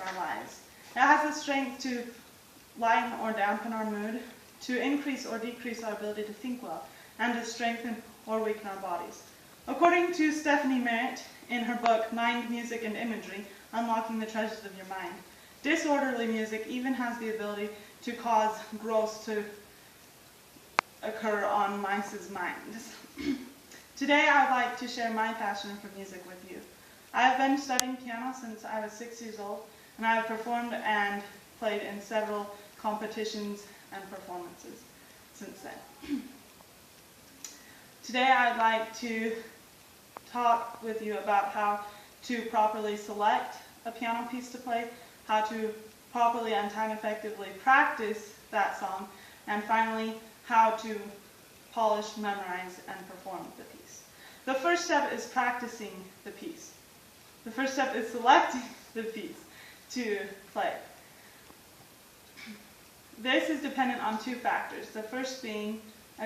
our lives. It has the strength to lighten or dampen our mood, to increase or decrease our ability to think well, and to strengthen or weaken our bodies. According to Stephanie Merritt in her book, Mind, Music, and Imagery, Unlocking the Treasures of Your Mind, disorderly music even has the ability to cause growth to occur on mice's minds. Today I'd like to share my passion for music with you. I have been studying piano since I was 6 years old, and I have performed and played in several competitions and performances since then. Today I'd like to talk with you about how to properly select a piano piece to play, how to properly and time effectively practice that song, and finally how to polish, memorize, and perform the piece. The first step is practicing the piece. The first step is selecting the piece to play. This is dependent on two factors, the first being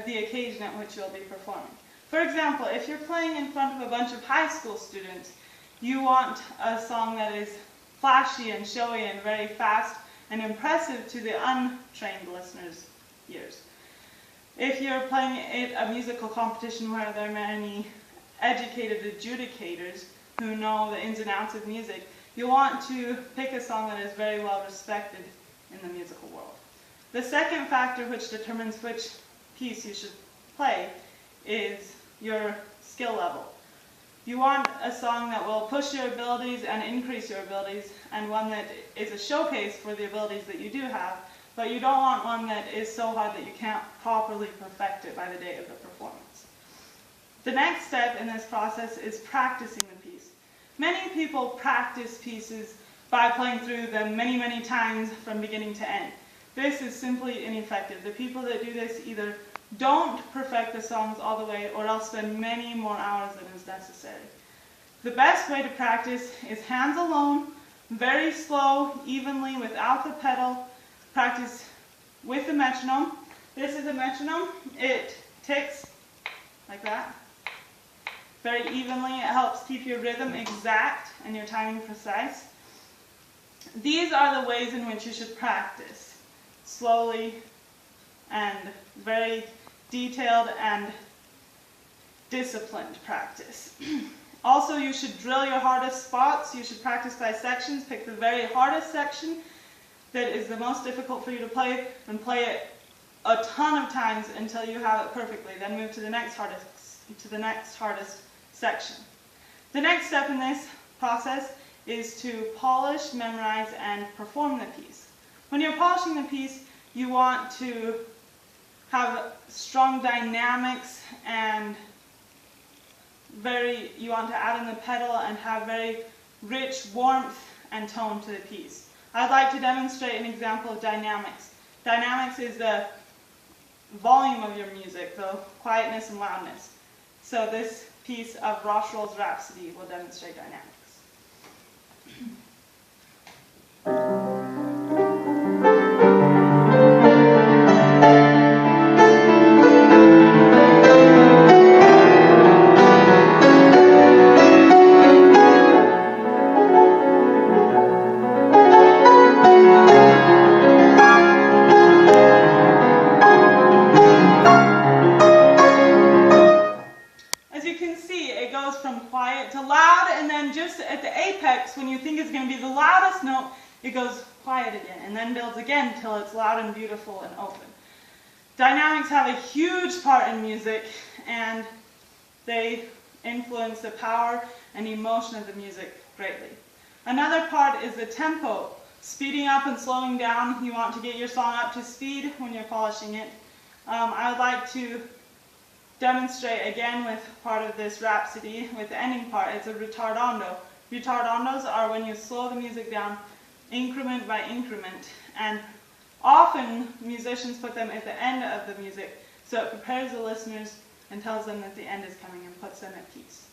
the occasion at which you'll be performing. For example, if you're playing in front of a bunch of high school students, you want a song that is flashy and showy and very fast and impressive to the untrained listeners' ears. If you're playing at a musical competition where there are many educated adjudicators who know the ins and outs of music, you want to pick a song that is very well respected in the musical world. The second factor which determines which piece you should play is your skill level. You want a song that will push your abilities and increase your abilities, and one that is a showcase for the abilities that you do have, but you don't want one that is so hard that you can't properly perfect it by the day of the performance. The next step in this process is practicing the piece. Many people practice pieces by playing through them many, many times from beginning to end. This is simply ineffective. The people that do this either don't perfect the songs all the way or else spend many more hours than is necessary. The best way to practice is hands alone, very slow, evenly, without the pedal. Practice with the metronome. This is a metronome. It ticks like that, very evenly. It helps keep your rhythm exact and your timing precise. These are the ways in which you should practice. Slowly and very detailed and disciplined practice. Also, you should drill your hardest spots. You should practice by sections. Pick the very hardest section that is the most difficult for you to play and play it a ton of times until you have it perfectly. Then move to the next hardest section. The next step in this process is to polish, memorize, and perform the piece. When you're polishing the piece, you want to have strong dynamics and you want to add in the pedal and have very rich warmth and tone to the piece. I'd like to demonstrate an example of dynamics. Dynamics is the volume of your music, the quietness and loudness. So this piece of Rocherol's Rhapsody will demonstrate dynamics. To loud, and then just at the apex, when you think it's going to be the loudest note, it goes quiet again, and then builds again till it's loud and beautiful and open. Dynamics have a huge part in music, and they influence the power and emotion of the music greatly. Another part is the tempo, speeding up and slowing down. You want to get your song up to speed when you're polishing it. I would like to demonstrate again with part of this rhapsody, with the ending part. It's a ritardando. Ritardandos are when you slow the music down increment by increment, and often musicians put them at the end of the music so it prepares the listeners and tells them that the end is coming and puts them at peace.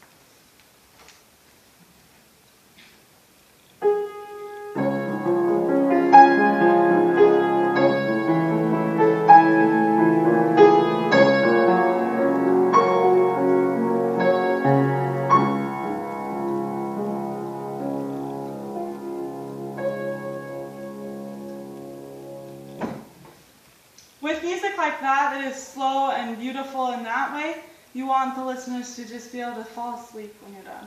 music like that, that is slow and beautiful in that way, you want the listeners to just be able to fall asleep when you're done.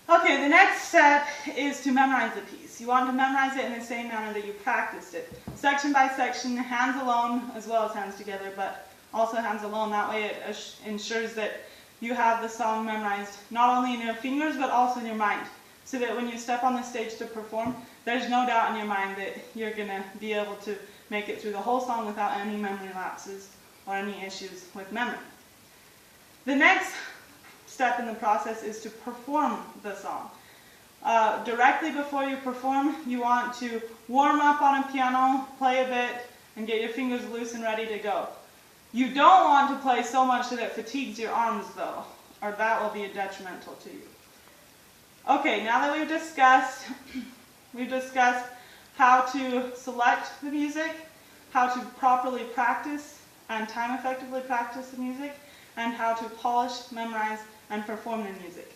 Okay, the next step is to memorize the piece. You want to memorize it in the same manner that you practiced it. Section by section, hands alone, as well as hands together, but also hands alone. That way it ensures that you have the song memorized not only in your fingers, but also in your mind. So that when you step on the stage to perform, there's no doubt in your mind that you're going to be able to make it through the whole song without any memory lapses or any issues with memory. The next step in the process is to perform the song. Directly before you perform, you want to warm up on a piano, play a bit, and get your fingers loose and ready to go. You don't want to play so much that it fatigues your arms though, or that will be detrimental to you. Okay, now that we've discussed how to select the music, how to properly practice and time effectively practice the music, and how to polish, memorize, and perform the music.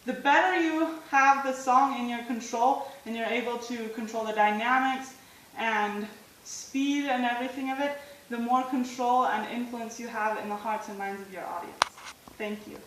The better you have the song in your control and you're able to control the dynamics and speed and everything of it, the more control and influence you have in the hearts and minds of your audience. Thank you.